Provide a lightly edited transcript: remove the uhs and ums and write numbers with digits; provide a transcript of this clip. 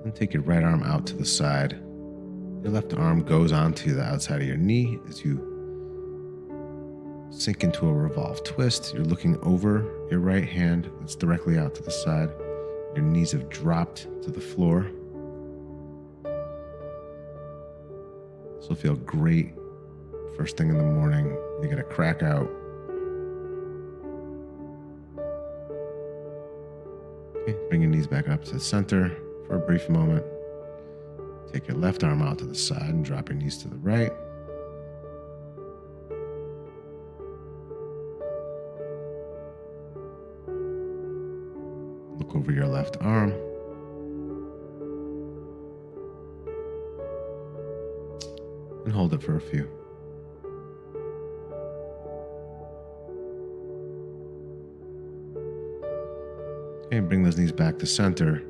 And take your right arm out to the side. Your left arm goes onto the outside of your knee as you sink into a revolved twist. You're looking over your right hand that's directly out to the side. Your knees have dropped to the floor. This will feel great first thing in the morning. You get a crack out. Okay, bring your knees back up to the center for a brief moment. Take your left arm out to the side and drop your knees to the right. Look over your left arm. And hold it for a few. Okay, bring those knees back to center.